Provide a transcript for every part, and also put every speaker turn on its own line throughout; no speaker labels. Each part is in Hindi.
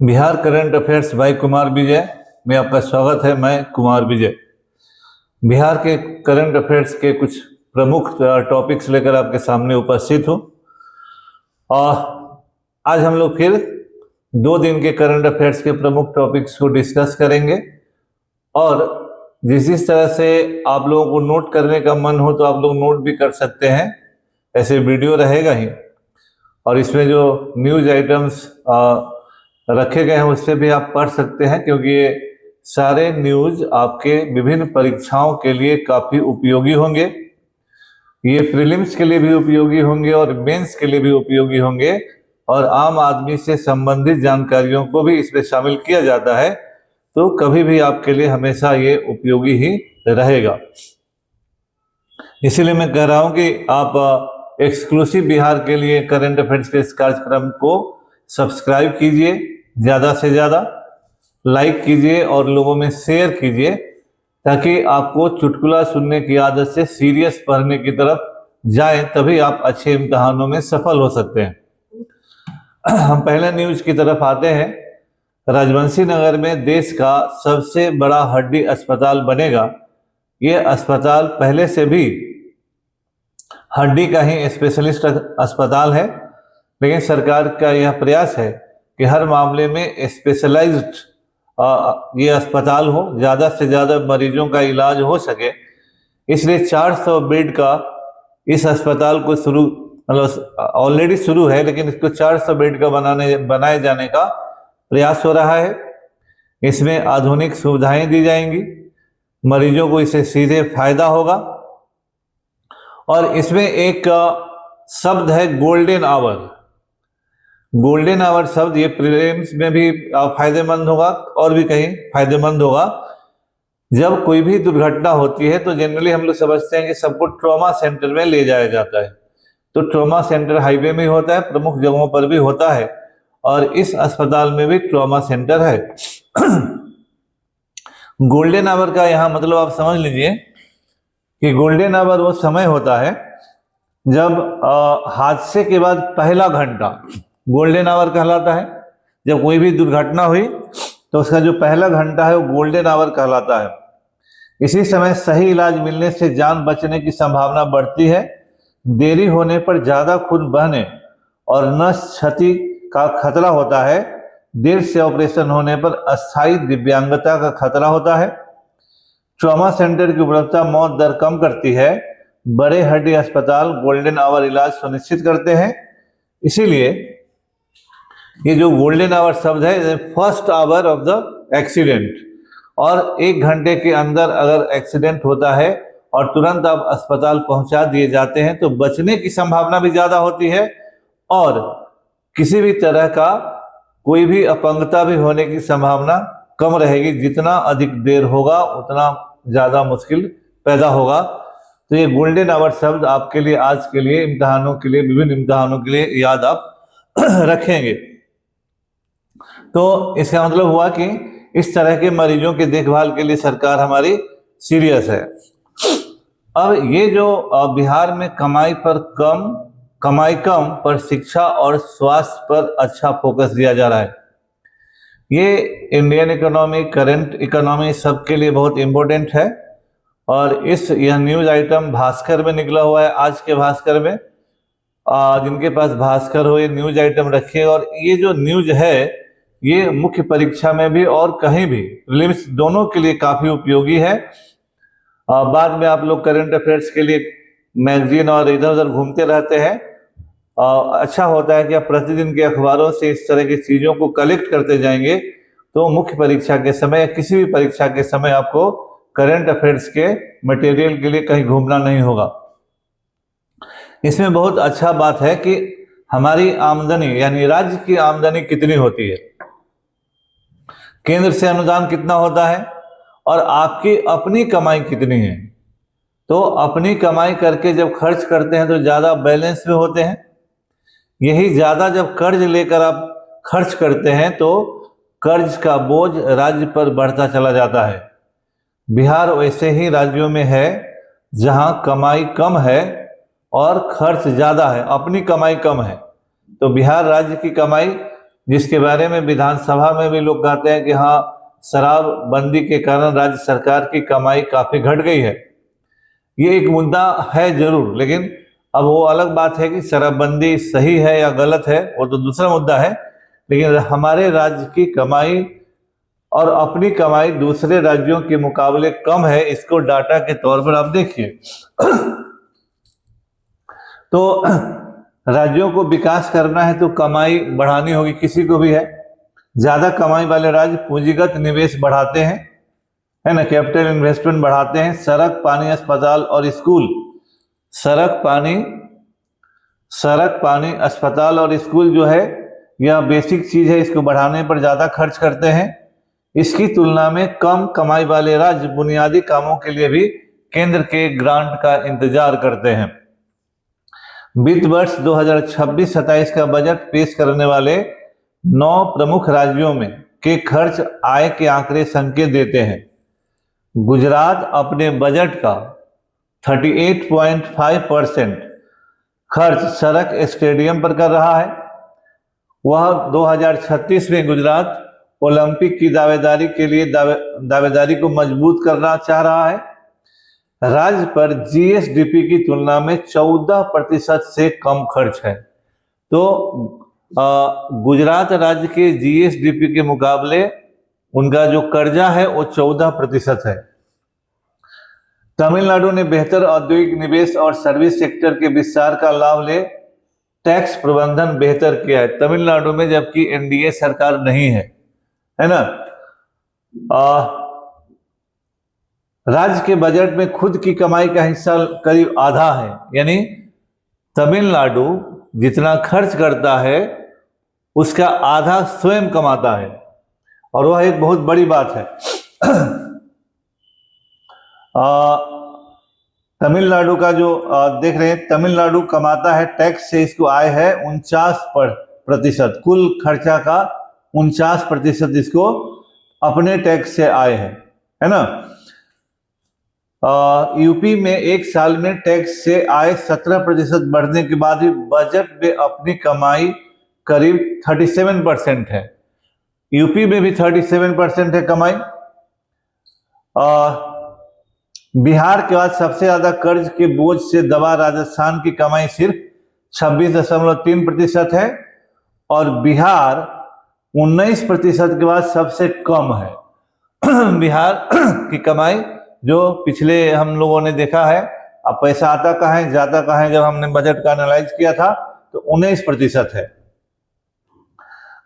Bihar current affairs by Kumar Vijay में आपका स्वागत है। मैं कुमार विजय बिहार के करंट अफेयर्स के कुछ प्रमुख टॉपिक्स लेकर आपके सामने उपस्थित हूँ। और आज हम लोग फिर 2 दिन के करंट अफेयर्स के प्रमुख टॉपिक्स को डिस्कस करेंगे। और जिस तरह से आप लोगों को नोट करने का मन हो तो आप लोग नोट भी कर सकते हैं, ऐसे वीडियो रहेगा ही। और इसमें जो न्यूज आइटम्स रखे गए हैं उससे भी आप पढ़ सकते हैं, क्योंकि ये सारे न्यूज आपके विभिन्न परीक्षाओं के लिए काफ़ी उपयोगी होंगे। ये प्रीलिम्स के लिए भी उपयोगी होंगे और मेंस के लिए भी उपयोगी होंगे, और आम आदमी से संबंधित जानकारियों को भी इसमें शामिल किया जाता है, तो कभी भी आपके लिए हमेशा ये उपयोगी ही रहेगा। इसीलिए मैं कह रहा हूँ कि आप एक्सक्लूसिव बिहार के लिए करंट अफेयर्स के इस कार्यक्रम को सब्सक्राइब कीजिए, ज़्यादा से ज़्यादा लाइक कीजिए और लोगों में शेयर कीजिए, ताकि आपको चुटकुला सुनने की आदत से सीरियस पढ़ने की तरफ जाएं, तभी आप अच्छे इम्तहानों में सफल हो सकते हैं। हम पहले न्यूज की तरफ आते हैं। राजवंशी नगर में देश का सबसे बड़ा हड्डी अस्पताल बनेगा। ये अस्पताल पहले से भी हड्डी का ही स्पेशलिस्ट अस्पताल है, लेकिन सरकार का यह प्रयास है कि हर मामले में स्पेशलाइज्ड ये अस्पताल हो, ज़्यादा से ज़्यादा मरीजों का इलाज हो सके। इसलिए 400 बेड का इस अस्पताल को ऑलरेडी शुरू है, लेकिन इसको 400 बेड का बनाए जाने का प्रयास हो रहा है। इसमें आधुनिक सुविधाएं दी जाएंगी, मरीजों को इससे सीधे फायदा होगा। और इसमें एक शब्द है गोल्डन आवर। गोल्डन आवर शब्द ये प्रीलिम्स में भी फायदेमंद होगा और भी कहीं फायदेमंद होगा। जब कोई भी दुर्घटना होती है तो जनरली हम लोग समझते हैं कि सबको ट्रॉमा सेंटर में ले जाया जाता है। तो ट्रॉमा सेंटर हाईवे में होता है, प्रमुख जगहों पर भी होता है, और इस अस्पताल में भी ट्रॉमा सेंटर है। गोल्डन आवर का यहाँ मतलब आप समझ लीजिए कि गोल्डन आवर वो समय होता है जब हादसे के बाद पहला घंटा गोल्डन आवर कहलाता है। जब कोई भी दुर्घटना हुई तो उसका जो पहला घंटा है वो गोल्डन आवर कहलाता है। इसी समय सही इलाज मिलने से जान बचने की संभावना बढ़ती है। देरी होने पर ज़्यादा खून बहने और नस क्षति का खतरा होता है। देर से ऑपरेशन होने पर अस्थायी दिव्यांगता का खतरा होता है। ट्रॉमा सेंटर की उपलब्धता मौत दर कम करती है। बड़े हड्डी अस्पताल गोल्डन आवर इलाज सुनिश्चित करते हैं। इसीलिए ये जो गोल्डन आवर शब्द है, first hour of the accident, और 1 घंटे के अंदर अगर एक्सीडेंट होता है और तुरंत आप अस्पताल पहुंचा दिए जाते हैं तो बचने की संभावना भी ज़्यादा होती है, और किसी भी तरह का कोई भी अपंगता भी होने की संभावना कम रहेगी। जितना अधिक देर होगा उतना ज़्यादा मुश्किल पैदा होगा। तो ये गोल्डन आवर शब्द आपके लिए आज के लिए इम्तहानों के लिए, विभिन्न इम्तहानों के लिए याद आप रखेंगे। तो इसका मतलब हुआ कि इस तरह के मरीजों की देखभाल के लिए सरकार हमारी सीरियस है। अब ये जो बिहार में कमाई कम पर शिक्षा और स्वास्थ्य पर अच्छा फोकस दिया जा रहा है। ये इंडियन इकोनॉमी, करंट इकोनॉमी सबके लिए बहुत इम्पोर्टेंट है। और यह न्यूज आइटम भास्कर में निकला हुआ है, आज के भास्कर में। जिनके पास भास्कर हो ये न्यूज आइटम रखिए। और ये जो न्यूज है ये मुख्य परीक्षा में भी और कहीं भी, प्रीलिम्स दोनों के लिए काफ़ी उपयोगी है। बाद में आप लोग करंट अफेयर्स के लिए मैगजीन और इधर उधर घूमते रहते हैं। अच्छा होता है कि आप प्रतिदिन के अखबारों से इस तरह की चीज़ों को कलेक्ट करते जाएंगे, तो मुख्य परीक्षा के समय या किसी भी परीक्षा के समय आपको करंट अफेयर्स के मटेरियल के लिए कहीं घूमना नहीं होगा। इसमें बहुत अच्छा बात है कि हमारी आमदनी यानी राज्य की आमदनी कितनी होती है, केंद्र से अनुदान कितना होता है, और आपकी अपनी कमाई कितनी है। तो अपनी कमाई करके जब खर्च करते हैं तो ज़्यादा बैलेंस में होते हैं। यही ज़्यादा जब कर्ज लेकर आप खर्च करते हैं तो कर्ज का बोझ राज्य पर बढ़ता चला जाता है। बिहार वैसे ही राज्यों में है जहां कमाई कम है और खर्च ज़्यादा है, अपनी कमाई कम है। तो बिहार राज्य की कमाई जिसके बारे में विधानसभा में भी लोग कहते हैं कि हाँ, शराबबंदी के कारण राज्य सरकार की कमाई काफी घट गई है। ये एक मुद्दा है जरूर, लेकिन अब वो अलग बात है कि शराबबंदी सही है या गलत है, वो तो दूसरा मुद्दा है। लेकिन हमारे राज्य की कमाई और अपनी कमाई दूसरे राज्यों के मुकाबले कम है, इसको डाटा के तौर पर आप देखिए। तो राज्यों को विकास करना है तो कमाई बढ़ानी होगी, किसी को भी है। ज्यादा कमाई वाले राज्य पूंजीगत निवेश बढ़ाते हैं, है ना, कैपिटल इन्वेस्टमेंट बढ़ाते हैं। सड़क, पानी, अस्पताल और स्कूल, सड़क, पानी, अस्पताल और स्कूल जो है यह बेसिक चीज है, इसको बढ़ाने पर ज्यादा खर्च करते हैं। इसकी तुलना में कम कमाई वाले राज्य बुनियादी कामों के लिए भी केंद्र के ग्रांट का इंतजार करते हैं। वित्त वर्ष 2026-27 का बजट पेश करने वाले 9 प्रमुख राज्यों में के खर्च आय के आंकड़े संकेत देते हैं। गुजरात अपने बजट का 38.5% खर्च सड़क, स्टेडियम पर कर रहा है। वह 2036 में गुजरात ओलंपिक की दावेदारी को मजबूत करना चाह रहा है। राज्य पर जीएसडीपी की तुलना में 14% से कम खर्च है। तो गुजरात राज्य के जीएसडीपी के मुकाबले उनका जो कर्जा है वो 14% है। तमिलनाडु ने बेहतर औद्योगिक निवेश और सर्विस सेक्टर के विस्तार का लाभ ले टैक्स प्रबंधन बेहतर किया है तमिलनाडु में, जबकि एनडीए सरकार नहीं है ना। राज्य के बजट में खुद की कमाई का हिस्सा करीब आधा है, यानी तमिलनाडु जितना खर्च करता है उसका आधा स्वयं कमाता है, और वह एक बहुत बड़ी बात है। तमिलनाडु का जो देख रहे हैं, तमिलनाडु कमाता है टैक्स से, इसको आय है 49%, कुल खर्चा का 49% इसको अपने टैक्स से आय है ना। यूपी में एक साल में टैक्स से आय 17% बढ़ने के बाद भी बजट में अपनी कमाई करीब 37% है। यूपी में भी 37% है कमाई। बिहार के बाद सबसे ज्यादा कर्ज के बोझ से दबा राजस्थान की कमाई सिर्फ 26.3% है, और बिहार 19% के बाद सबसे कम है। बिहार की कमाई जो पिछले हम लोगों ने देखा है, अब पैसा आता कहाँ है जाता कहाँ है, जब हमने बजट का एनालाइज किया था तो 19% है।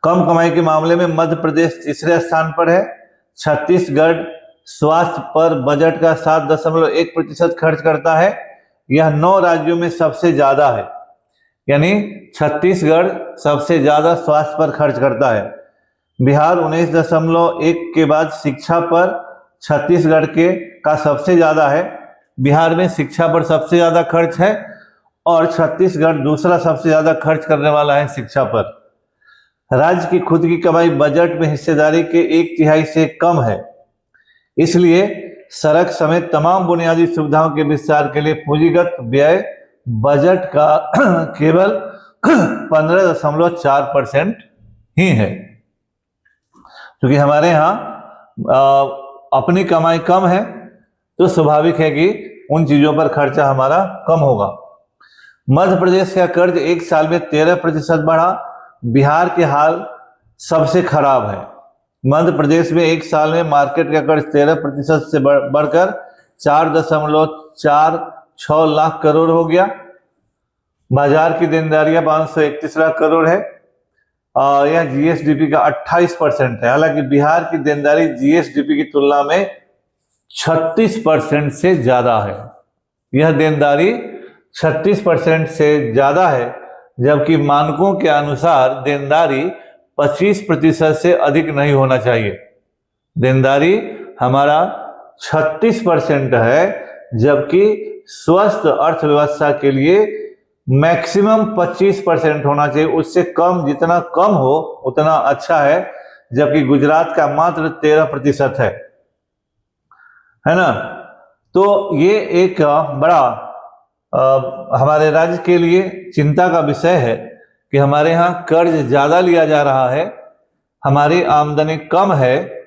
कम कमाई के मामले में मध्य प्रदेश तीसरे स्थान पर है। छत्तीसगढ़ स्वास्थ्य पर बजट का 7.1% खर्च करता है, यह 9 राज्यों में सबसे ज्यादा है, यानी छत्तीसगढ़ सबसे ज्यादा स्वास्थ्य पर खर्च करता है। बिहार 19.1 के बाद शिक्षा पर छत्तीसगढ़ का सबसे ज्यादा है। बिहार में शिक्षा पर सबसे ज्यादा खर्च है, और छत्तीसगढ़ दूसरा सबसे ज्यादा खर्च करने वाला है शिक्षा पर। राज्य की खुद की कमाई बजट में हिस्सेदारी के 1/3 से कम है, इसलिए सड़क समेत तमाम बुनियादी सुविधाओं के विस्तार के लिए पूंजीगत व्यय बजट का केवल 15.4% ही है। क्योंकि हमारे यहाँ अपनी कमाई कम है, तो स्वाभाविक है कि उन चीजों पर खर्चा हमारा कम होगा। मध्य प्रदेश का कर्ज एक साल में 13% बढ़ा। बिहार के हाल सबसे खराब है। मध्य प्रदेश में एक साल में मार्केट का कर्ज 13% से बढ़कर 4.46 लाख करोड़ हो गया। बाजार की देनदारियां 531 लाख करोड़ है। यह जीएसडीपी का 28% है। हालांकि बिहार की देनदारी जीएसडीपी की तुलना में 36% से ज्यादा है। यह देनदारी 36% से ज्यादा है, जबकि मानकों के अनुसार देनदारी 25% से अधिक नहीं होना चाहिए। देनदारी हमारा 36% है, जबकि स्वस्थ अर्थव्यवस्था के लिए मैक्सिमम 25% होना चाहिए। उससे कम, जितना कम हो उतना अच्छा है, जबकि गुजरात का मात्र 13% है ना। तो ये एक बड़ा हमारे राज्य के लिए चिंता का विषय है कि हमारे यहाँ कर्ज ज्यादा लिया जा रहा है हमारी आमदनी कम है,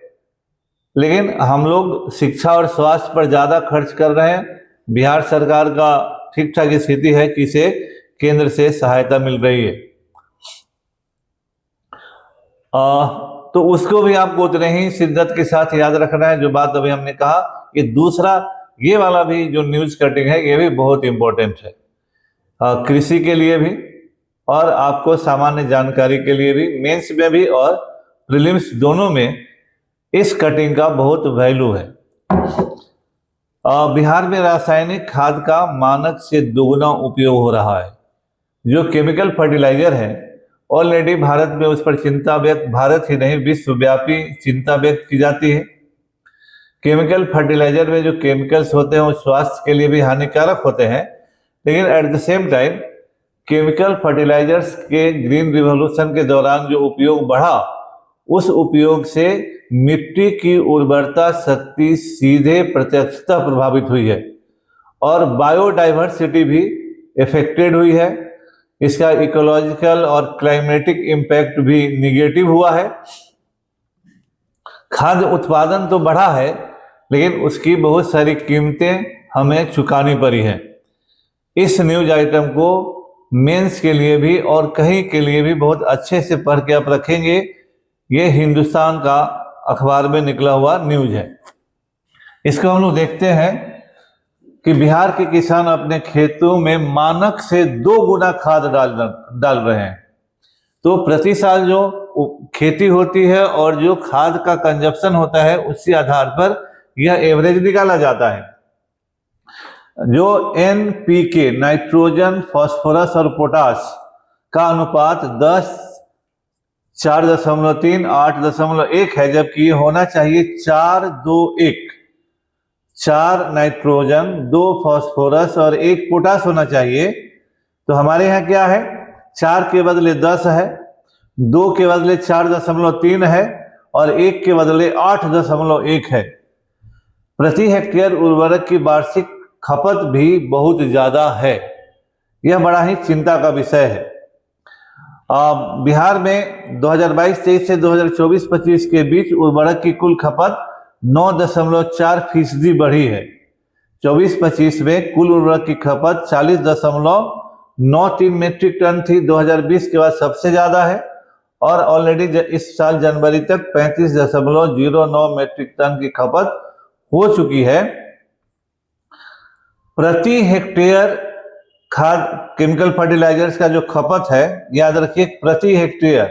लेकिन हम लोग शिक्षा और स्वास्थ्य पर ज़्यादा खर्च कर रहे हैं। बिहार सरकार का ठीक ठाक स्थिति है कि इसे केंद्र से सहायता मिल रही है। तो उसको भी आपको उतने ही शिद्दत के साथ याद रखना है जो बात अभी हमने कहा। कि दूसरा ये वाला भी जो न्यूज कटिंग है ये भी बहुत इंपॉर्टेंट है, कृषि के लिए भी और आपको सामान्य जानकारी के लिए भी, मेंस में भी और प्रीलिम्स दोनों में इस कटिंग का बहुत वैल्यू है। बिहार में रासायनिक खाद का मानक से दोगुना उपयोग हो रहा है। जो केमिकल फर्टिलाइजर है ऑलरेडी भारत में उस पर चिंता व्यक्त, भारत ही नहीं विश्वव्यापी चिंता व्यक्त की जाती है। केमिकल फर्टिलाइजर में जो केमिकल्स होते हैं वो स्वास्थ्य के लिए भी हानिकारक होते हैं, लेकिन at the same time chemical fertilisers के ग्रीन रिवॉल्यूशन के दौरान जो उपयोग बढ़ा, उस उपयोग से मिट्टी की उर्वरता शक्ति सीधे प्रत्यक्षतः प्रभावित हुई है और बायोडाइवर्सिटी भी इफेक्टेड हुई है। इसका इकोलॉजिकल और क्लाइमेटिक इम्पैक्ट भी निगेटिव हुआ है। खाद्य उत्पादन तो बढ़ा है, लेकिन उसकी बहुत सारी कीमतें हमें चुकानी पड़ी हैं। इस न्यूज आइटम को मेंस के लिए भी और कहीं के लिए भी बहुत अच्छे से पढ़ के आप रखेंगे। ये हिंदुस्तान का अखबार में निकला हुआ न्यूज है। इसको हम लोग देखते हैं कि बिहार के किसान अपने खेतों में मानक से 2 गुना खाद डाल रहे हैं। तो प्रति साल जो खेती होती है और जो खाद का कंजप्शन होता है उसी आधार पर यह एवरेज निकाला जाता है। जो NPK नाइट्रोजन, फास्फोरस और पोटास का अनुपात 10, 4.3, 8.1 है, जबकि ये होना चाहिए 4:2:1। 4 नाइट्रोजन, 2 फास्फोरस और 1 पोटास होना चाहिए। तो हमारे यहाँ क्या है, 4 के बदले 10 है, 2 के बदले 4.3 है और 1 के बदले 8.1 है। प्रति हेक्टेयर उर्वरक की वार्षिक खपत भी बहुत ज्यादा है। यह बड़ा ही चिंता का विषय है। बिहार में 2022-23 से 2024-25 के बीच उर्वरक की कुल खपत 9.4% बढ़ी है। 24-25 में कुल उर्वरक की खपत 40.93 मीट्रिक टन थी, 2020 के बाद सबसे ज्यादा है और ऑलरेडी इस साल जनवरी तक 35.09 मीट्रिक टन की खपत हो चुकी है। प्रति हेक्टेयर खाद केमिकल फर्टिलाइजर्स का जो खपत है, याद रखिए प्रति हेक्टेयर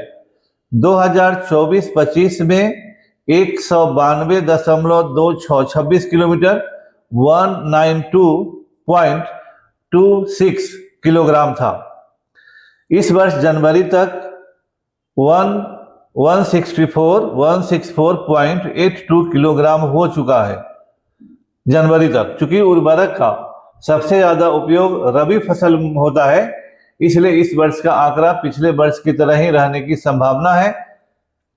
2024-25 में 192.26 किलोमीटर 192.26 किलोग्राम था। इस वर्ष जनवरी तक 164.82 किलोग्राम हो चुका है जनवरी तक। चूंकि उर्वरक का सबसे ज्यादा उपयोग रबी फसल होता है, इसलिए इस वर्ष का आंकड़ा पिछले वर्ष की तरह ही रहने की संभावना है।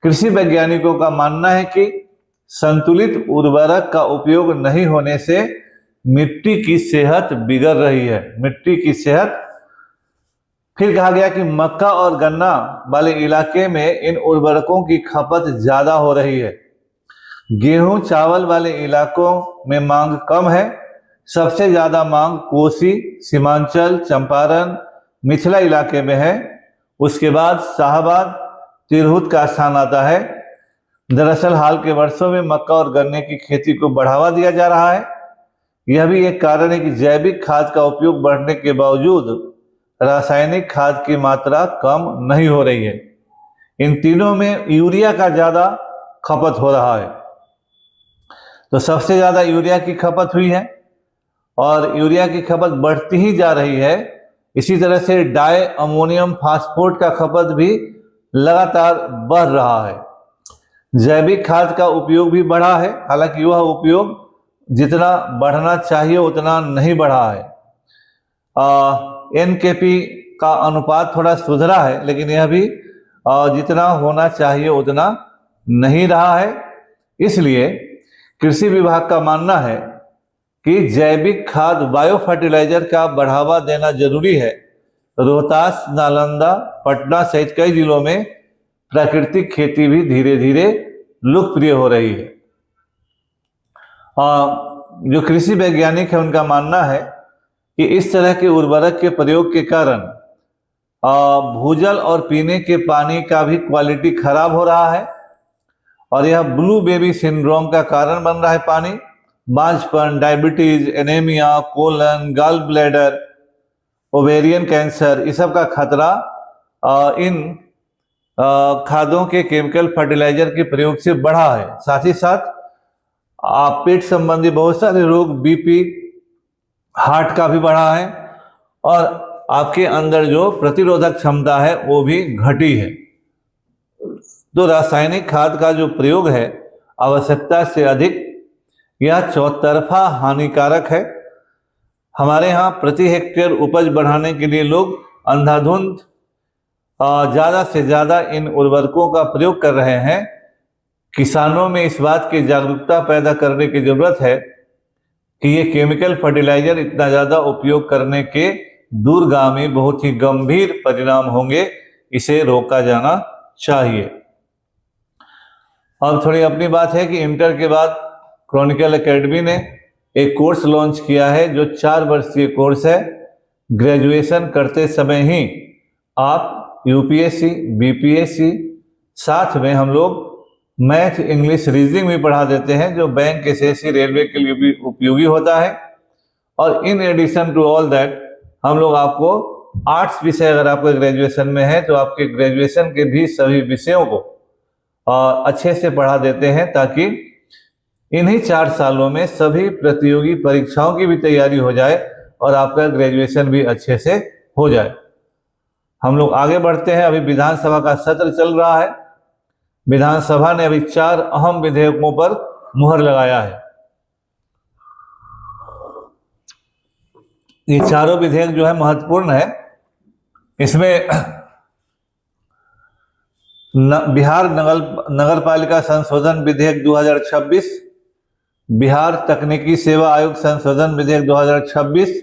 कृषि वैज्ञानिकों का मानना है कि संतुलित उर्वरक का उपयोग नहीं होने से मिट्टी की सेहत बिगड़ रही है। मिट्टी की सेहत। फिर कहा गया कि मक्का और गन्ना वाले इलाके में इन उर्वरकों की खपत ज्यादा हो रही है। गेहूं चावल वाले इलाकों में मांग कम है। सबसे ज्यादा मांग कोसी, सीमांचल, चंपारण, मिथिला इलाके में है। उसके बाद शाहबाद, तिरहुत का स्थान आता है। दरअसल हाल के वर्षों में मक्का और गन्ने की खेती को बढ़ावा दिया जा रहा है। यह भी एक कारण है कि जैविक खाद का उपयोग बढ़ने के बावजूद रासायनिक खाद की मात्रा कम नहीं हो रही है। इन तीनों में यूरिया का ज्यादा खपत हो रहा है। तो सबसे ज्यादा यूरिया की खपत हुई है और यूरिया की खपत बढ़ती ही जा रही है। इसी तरह से डाई अमोनियम फास्फेट का खपत भी लगातार बढ़ रहा है। जैविक खाद का उपयोग भी बढ़ा है, हालांकि वह उपयोग जितना बढ़ना चाहिए उतना नहीं बढ़ा है। NKP का अनुपात थोड़ा सुधरा है, लेकिन यह भी जितना होना चाहिए उतना नहीं रहा है। इसलिए कृषि विभाग का मानना है कि जैविक खाद बायो फर्टिलाइजर का बढ़ावा देना जरूरी है। रोहतास, नालंदा, पटना सहित कई जिलों में प्राकृतिक खेती भी धीरे धीरे लोकप्रिय हो रही है। जो कृषि वैज्ञानिक है उनका मानना है कि इस तरह के उर्वरक के प्रयोग के कारण भूजल और पीने के पानी का भी क्वालिटी खराब हो रहा है और यह ब्लू बेबी सिंड्रोम का कारण बन रहा है। पानी बांझपन, diabetes, anaemia, colon, gall bladder, ovarian cancer, इस सब का खतरा इन खादों के केमिकल फर्टिलाइजर के प्रयोग से बढ़ा है। साथ ही साथ पेट संबंधी बहुत सारे रोग, बीपी, हार्ट का भी बढ़ा है और आपके अंदर जो प्रतिरोधक क्षमता है वो भी घटी है। तो रासायनिक खाद का जो प्रयोग है आवश्यकता से अधिक, यह चौतरफा हानिकारक है। हमारे यहाँ प्रति हेक्टेयर उपज बढ़ाने के लिए लोग अंधाधुंध ज़्यादा से ज़्यादा इन उर्वरकों का प्रयोग कर रहे हैं। किसानों में इस बात की जागरूकता पैदा करने की जरूरत है कि ये केमिकल फर्टिलाइजर इतना ज़्यादा उपयोग करने के दूरगामी बहुत ही गंभीर परिणाम होंगे, इसे रोका जाना चाहिए। अब थोड़ी अपनी बात है कि इंटर के बाद क्रॉनिकल एकेडमी ने एक कोर्स लॉन्च किया है जो 4 वर्षीय कोर्स है। ग्रेजुएशन करते समय ही आप यूपीएससी, बीपीएससी, साथ में हम लोग मैथ, इंग्लिश, रीजनिंग भी पढ़ा देते हैं जो बैंक, एसएससी, रेलवे के लिए भी उपयोगी होता है। और in addition to all that हम लोग आपको आर्ट्स विषय अगर आपको ग्रेजुएशन में है तो आपके ग्रेजुएशन के भी सभी विषयों को अच्छे से पढ़ा देते हैं ताकि इन्हीं 4 सालों में सभी प्रतियोगी परीक्षाओं की भी तैयारी हो जाए और आपका ग्रेजुएशन भी अच्छे से हो जाए। हम लोग आगे बढ़ते हैं। अभी विधानसभा का सत्र चल रहा है। विधानसभा ने अभी 4 अहम विधेयकों पर मुहर लगाया है। ये चारों विधेयक जो है महत्वपूर्ण है। इसमें बिहार नगर पालिका संशोधन विधेयक 2026, बिहार तकनीकी सेवा आयोग संशोधन विधेयक 2026,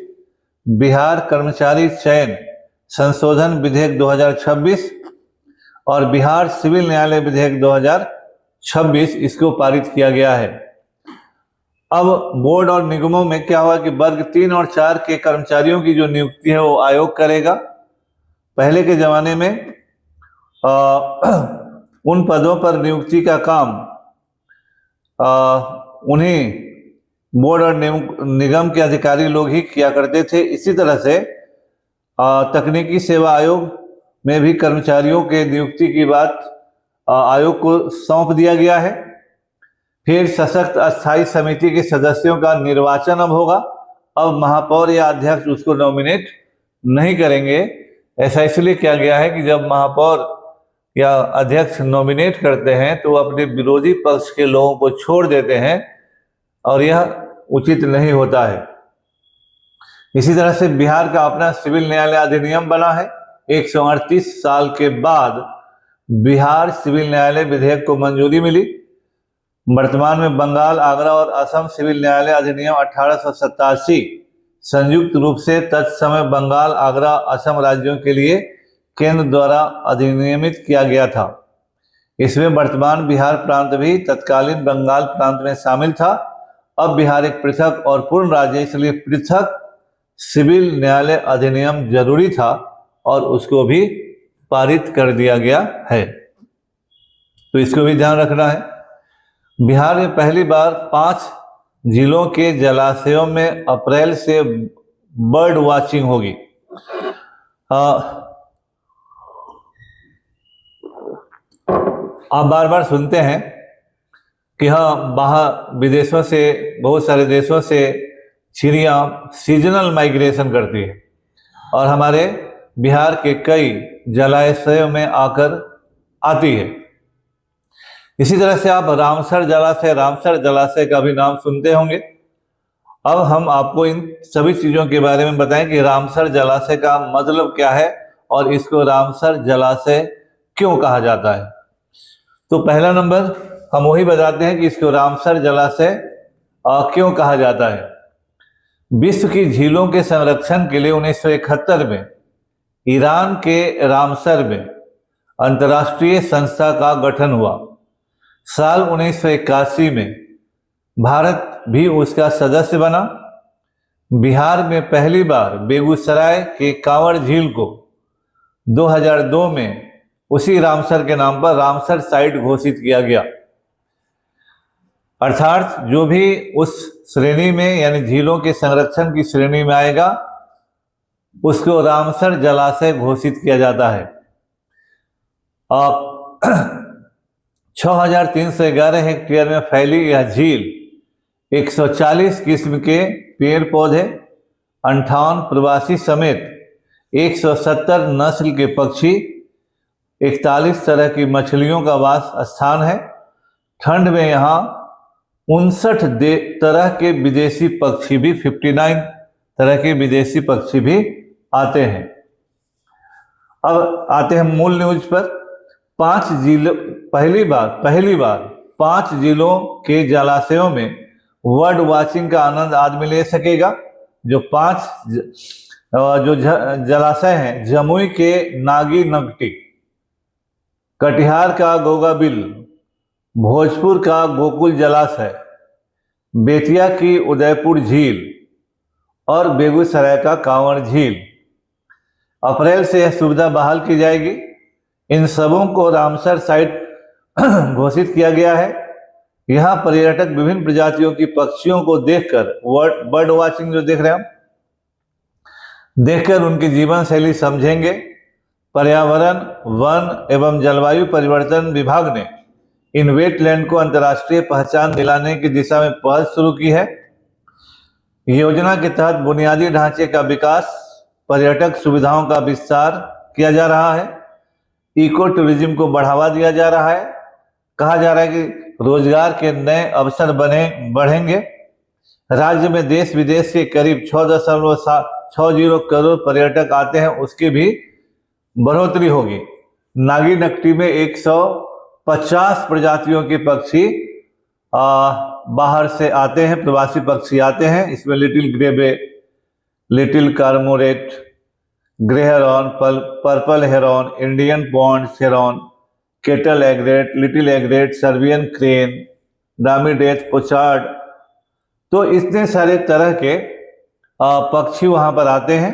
बिहार कर्मचारी चयन संशोधन विधेयक 2026 और बिहार सिविल न्यायालय विधेयक 2026 इसको पारित किया गया है। अब बोर्ड और निगमों में क्या हुआ कि वर्ग 3 और 4 के कर्मचारियों की जो नियुक्ति है वो आयोग करेगा। पहले के जमाने में उन पदों पर नियुक्ति का काम उन्हीं बोर्ड और निगम के अधिकारी लोग ही किया करते थे। इसी तरह से तकनीकी सेवा आयोग में भी कर्मचारियों के नियुक्ति की बात आयोग को सौंप दिया गया है। फिर सशक्त अस्थायी समिति के सदस्यों का निर्वाचन अब होगा। अब महापौर या अध्यक्ष उसको नॉमिनेट नहीं करेंगे। ऐसा इसलिए किया गया है कि जब महापौर या अध्यक्ष नॉमिनेट करते हैं तो अपने विरोधी पक्ष के लोगों को छोड़ देते हैं और यह उचित नहीं होता है। इसी तरह से बिहार का अपना सिविल न्यायालय अधिनियम बना है। 138 साल के बाद बिहार सिविल न्यायालय विधेयक को मंजूरी मिली। वर्तमान में बंगाल, आगरा और असम सिविल न्यायालय अधिनियम 1887 संयुक्त रूप से तत्समय बंगाल, आगरा, असम राज्यों के लिए केंद्र द्वारा अधिनियमित किया गया था। इसमें वर्तमान बिहार प्रांत भी तत्कालीन बंगाल प्रांत में शामिल था। अब बिहार एक पृथक और पूर्ण राज्य, इसलिए पृथक सिविल न्यायालय अधिनियम जरूरी था और उसको भी पारित कर दिया गया है। तो इसको भी ध्यान रखना है। बिहार में पहली बार 5 जिलों के जलाशयों में अप्रैल से बर्ड वॉचिंग होगी। आप बार बार सुनते हैं कि हाँ, बाहर विदेशों से, बहुत सारे देशों से चिड़ियाँ सीजनल माइग्रेशन करती है और हमारे बिहार के कई जलाशयों में आकर आती है। इसी तरह से आप रामसर जलाशय का भी नाम सुनते होंगे। अब हम आपको इन सभी चीज़ों के बारे में बताएं कि रामसर जलाशय का मतलब क्या है और इसको रामसर जलाशय क्यों कहा जाता है। तो पहला नंबर हम वही बताते हैं कि इसको रामसर जलाशय क्यों कहा जाता है। विश्व की झीलों के संरक्षण के लिए 1971 में ईरान के रामसर में अंतर्राष्ट्रीय संस्था का गठन हुआ। साल 1981 में भारत भी उसका सदस्य बना। बिहार में पहली बार बेगूसराय के कांवड़ झील को 2002 में उसी रामसर के नाम पर रामसर साइट घोषित किया गया। अर्थात जो भी उस श्रेणी में यानी झीलों के संरक्षण की श्रेणी में आएगा उसको रामसर जलाशय घोषित किया जाता है। 6,311 हेक्टेयर में फैली यह झील 140 किस्म के पेड़ पौधे, 58 प्रवासी समेत 170 नस्ल के पक्षी, 41 तरह की मछलियों का वास स्थान है। ठंड में यहाँ 59 तरह के विदेशी पक्षी भी 59 तरह के विदेशी पक्षी भी आते हैं। अब आते हैं मूल न्यूज पर। 5 जिलों पहली बार 5 जिलों के जलाशयों में बर्ड वाचिंग का आनंद आदमी ले सकेगा। जो 5 जो जलाशय हैं, जमुई के नागी नगटी, कटिहार का गोगाबिल, भोजपुर का गोकुल जलाशय, बेतिया की उदयपुर झील और बेगूसराय का कांवड़ झील। अप्रैल से यह सुविधा बहाल की जाएगी। इन सबों को रामसर साइट घोषित किया गया है। यहाँ पर्यटक विभिन्न प्रजातियों की पक्षियों को देखकर बर्ड वाचिंग जो देख रहे हैं हम, देखकर उनकी जीवन शैली समझेंगे। पर्यावरण, वन एवं जलवायु परिवर्तन विभाग ने इन वेटलैंड को अंतर्राष्ट्रीय पहचान दिलाने की दिशा में पहल शुरू की है। योजना के तहत बुनियादी ढांचे का विकास, पर्यटक सुविधाओं का विस्तार किया जा रहा है, इको टूरिज्म को बढ़ावा दिया जा रहा है। कहा जा रहा है कि रोजगार के नए अवसर बढ़ेंगे। राज्य में देश विदेश के करीब 6.60 करोड़ पर्यटक आते हैं, उसकी भी बढ़ोतरी होगी। नागी नगटी में 150 प्रजातियों के पक्षी बाहर से आते हैं, प्रवासी पक्षी आते हैं। इसमें little grebe, little cormorant, grey heron, purple heron, Indian pond heron, cattle egret, little egret, Siberian crane, डामीडेथ, पोचार्ड, तो इतने सारे तरह के पक्षी वहां पर आते हैं।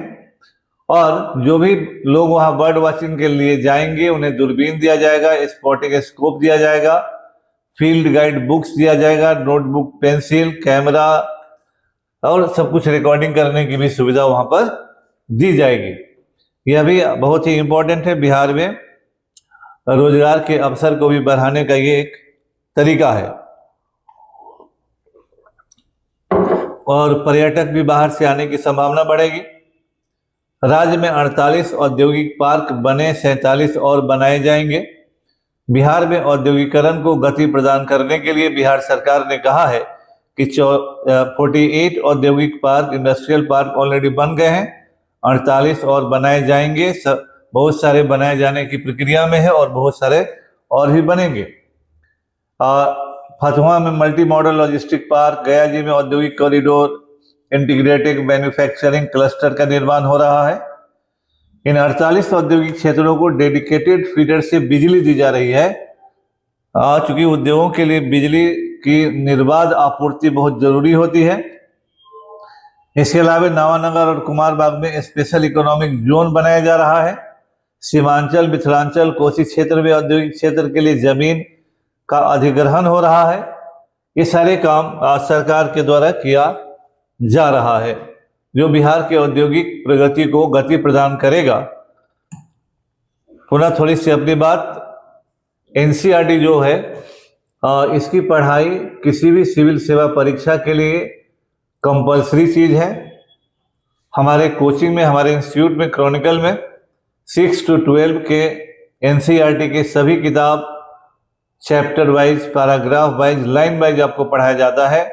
और जो भी लोग वहां बर्ड वाचिंग के लिए जाएंगे उन्हें दूरबीन दिया जाएगा, स्पॉटिंग स्कोप दिया जाएगा, फील्ड गाइड बुक्स दिया जाएगा, नोटबुक, पेंसिल, कैमरा और सब कुछ रिकॉर्डिंग करने की भी सुविधा वहां पर दी जाएगी। यह भी बहुत ही इम्पोर्टेंट है। बिहार में रोजगार के अवसर को भी बढ़ाने का ये एक तरीका है और पर्यटक भी बाहर से आने की संभावना बढ़ेगी। राज्य में 48 औद्योगिक पार्क बने, 47 और बनाए जाएंगे। बिहार में औद्योगिकरण को गति प्रदान करने के लिए बिहार सरकार ने कहा है कि 48 औद्योगिक पार्क, इंडस्ट्रियल पार्क ऑलरेडी बन गए हैं, 48 और बनाए जाएंगे। बहुत सारे बनाए जाने की प्रक्रिया में है और बहुत सारे और भी बनेंगे। फतुहा में मल्टी मॉडल लॉजिस्टिक पार्क, गया जी में औद्योगिक कॉरिडोर, इंटीग्रेटेड मैन्युफैक्चरिंग क्लस्टर का निर्माण हो रहा है। इन 48 औद्योगिक क्षेत्रों को डेडिकेटेड फीडर से बिजली दी जा रही है। चूंकि उद्योगों के लिए बिजली की निर्बाध आपूर्ति बहुत जरूरी होती है। इसके अलावा नावानगर और कुमारबाग में स्पेशल इकोनॉमिक जोन बनाया जा रहा है। सीमांचल, मिथिलांचल, कोसी क्षेत्र में औद्योगिक क्षेत्र के लिए जमीन का अधिग्रहण हो रहा है। ये सारे काम सरकार के द्वारा किया जा रहा है, जो बिहार के औद्योगिक प्रगति को गति प्रदान करेगा। पुनः थोड़ी सी अपनी बात, एनसीईआरटी जो है इसकी पढ़ाई किसी भी सिविल सेवा परीक्षा के लिए कंपलसरी चीज है। हमारे कोचिंग में, हमारे इंस्टीट्यूट में, क्रॉनिकल में 6 to 12 के एनसीईआरटी के सभी किताब chapter wise, paragraph wise, line wise आपको पढ़ाया जाता है।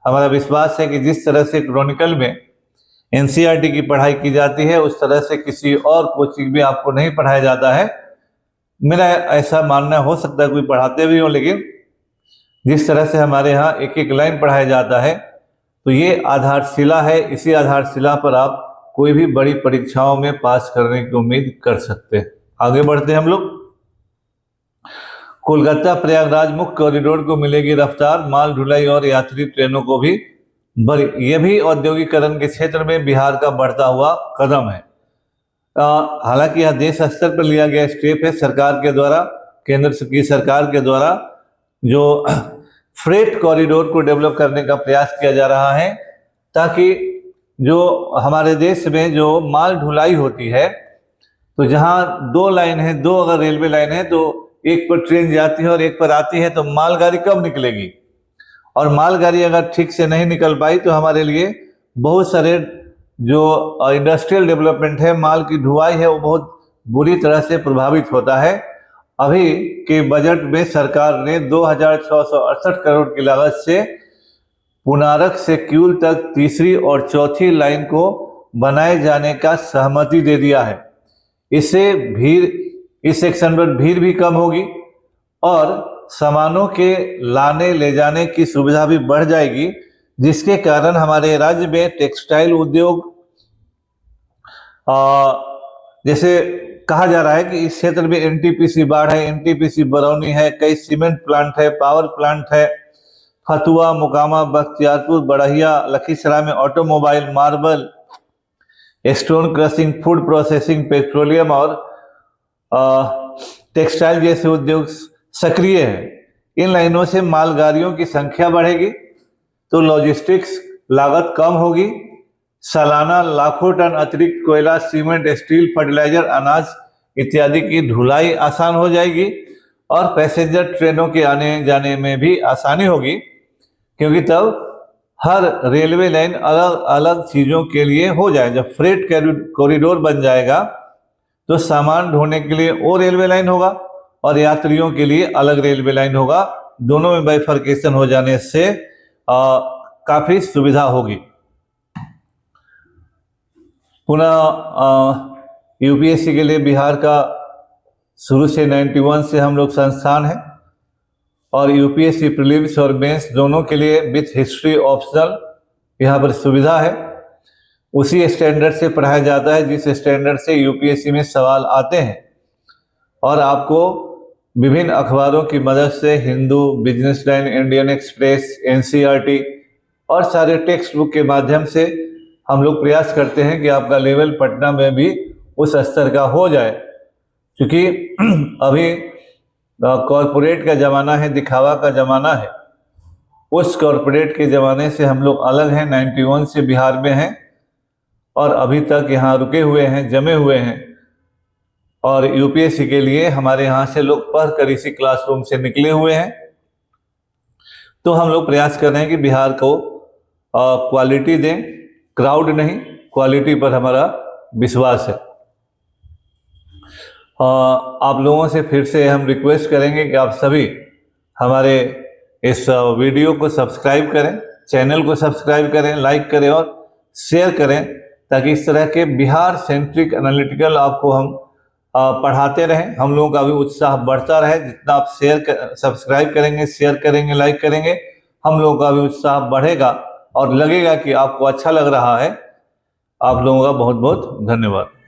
हमारा विश्वास है कि जिस तरह से क्रॉनिकल में एनसीईआरटी की पढ़ाई की जाती है उस तरह से किसी और कोचिंग में आपको नहीं पढ़ाया जाता है। मेरा ऐसा मानना हो सकता है कोई पढ़ाते भी हो, लेकिन जिस तरह से हमारे यहाँ एक एक लाइन पढ़ाया जाता है तो ये आधारशिला है। इसी आधारशिला पर आप कोई भी बड़ी परीक्षाओं में पास करने की उम्मीद कर सकते हैं। आगे बढ़ते हैं हम लोग। कोलकाता प्रयागराज मुख्य कॉरिडोर को मिलेगी रफ्तार, माल ढुलाई और यात्री ट्रेनों को भी बड़ी। यह भी औद्योगिकरण के क्षेत्र में बिहार का बढ़ता हुआ कदम है। हालांकि यह देश स्तर पर लिया गया स्टेप है सरकार के द्वारा, केंद्र की सरकार के द्वारा जो फ्रेट कॉरिडोर को डेवलप करने का प्रयास किया जा रहा है, ताकि जो हमारे देश में जो माल ढुलाई होती है, तो जहां दो लाइन है, दो अगर रेलवे लाइन है तो एक पर ट्रेन जाती है और एक पर आती है, तो मालगाड़ी कब निकलेगी, और मालगाड़ी अगर ठीक से नहीं निकल पाई तो हमारे लिए बहुत सारे जो इंडस्ट्रियल डेवलपमेंट है, माल की ढुलाई है, वो बहुत बुरी तरह से प्रभावित होता है। अभी के बजट में सरकार ने 2668 करोड़ की लागत से पुनारक से क्यूल तक तीसरी और चौथी लाइन को बनाए जाने का सहमति दे दिया है। इससे इस सेक्शन पर भीड़ भी कम होगी और सामानों के लाने ले जाने की सुविधा भी बढ़ जाएगी, जिसके कारण हमारे राज्य में टेक्सटाइल उद्योग, जैसे कहा जा रहा है कि इस क्षेत्र में एनटीपीसी बाढ़ है, एनटीपीसी बरौनी है, कई सीमेंट प्लांट है, पावर प्लांट है, फतुआ, मोकामा, बख्तियारपुर, बड़हिया, लखीसराय में automobile, marble, stone crushing, food processing, petroleum और टेक्सटाइल जैसे उद्योग सक्रिय है। इन लाइनों से मालगाड़ियों की संख्या बढ़ेगी तो लॉजिस्टिक्स लागत कम होगी, सालाना लाखों टन अतिरिक्त कोयला, सीमेंट, स्टील, फर्टिलाइजर, अनाज इत्यादि की ढुलाई आसान हो जाएगी और पैसेंजर ट्रेनों के आने जाने में भी आसानी होगी, क्योंकि तब हर रेलवे लाइन अलग अलग चीज़ों के लिए हो जाए। जब फ्रेट कॉरिडोर बन जाएगा तो सामान ढोने के लिए वो रेलवे लाइन होगा और यात्रियों के लिए अलग रेलवे लाइन होगा। दोनों में बाइफर्केशन हो जाने से काफ़ी सुविधा होगी। पुनः यूपीएससी के लिए बिहार का शुरू से 91 से हम लोग संस्थान है और यूपीएससी प्रीलिम्स और मेंस दोनों के लिए विथ हिस्ट्री ऑप्शनल यहाँ पर सुविधा है। उसी स्टैंडर्ड से पढ़ाया जाता है जिस स्टैंडर्ड से यूपीएससी में सवाल आते हैं, और आपको विभिन्न अखबारों की मदद से Hindu, business line, Indian express, NCERT और सारे टेक्स्ट बुक के माध्यम से हम लोग प्रयास करते हैं कि आपका लेवल पटना में भी उस स्तर का हो जाए, क्योंकि अभी कॉरपोरेट का ज़माना है, दिखावा का ज़माना है। उस कॉरपोरेट के ज़माने से हम लोग अलग हैं। 91 से बिहार में हैं और अभी तक यहाँ रुके हुए हैं, जमे हुए हैं, और यूपीएससी के लिए हमारे यहाँ से लोग पढ़कर इसी क्लासरूम से निकले हुए हैं। तो हम लोग प्रयास कर रहे हैं कि बिहार को क्वालिटी दें, क्राउड नहीं, क्वालिटी पर हमारा विश्वास है। आप लोगों से फिर से हम रिक्वेस्ट करेंगे कि आप सभी हमारे इस वीडियो को सब्सक्राइब करें, चैनल को सब्सक्राइब करें, लाइक करें और शेयर करें, ताकि इस तरह के बिहार सेंट्रिक एनालिटिकल आपको हम पढ़ाते रहें। हम लोगों का भी उत्साह बढ़ता रहे। जितना आप सब्सक्राइब करेंगे, शेयर करेंगे, लाइक करेंगे, हम लोगों का भी उत्साह बढ़ेगा और लगेगा कि आपको अच्छा लग रहा है। आप लोगों का बहुत बहुत धन्यवाद।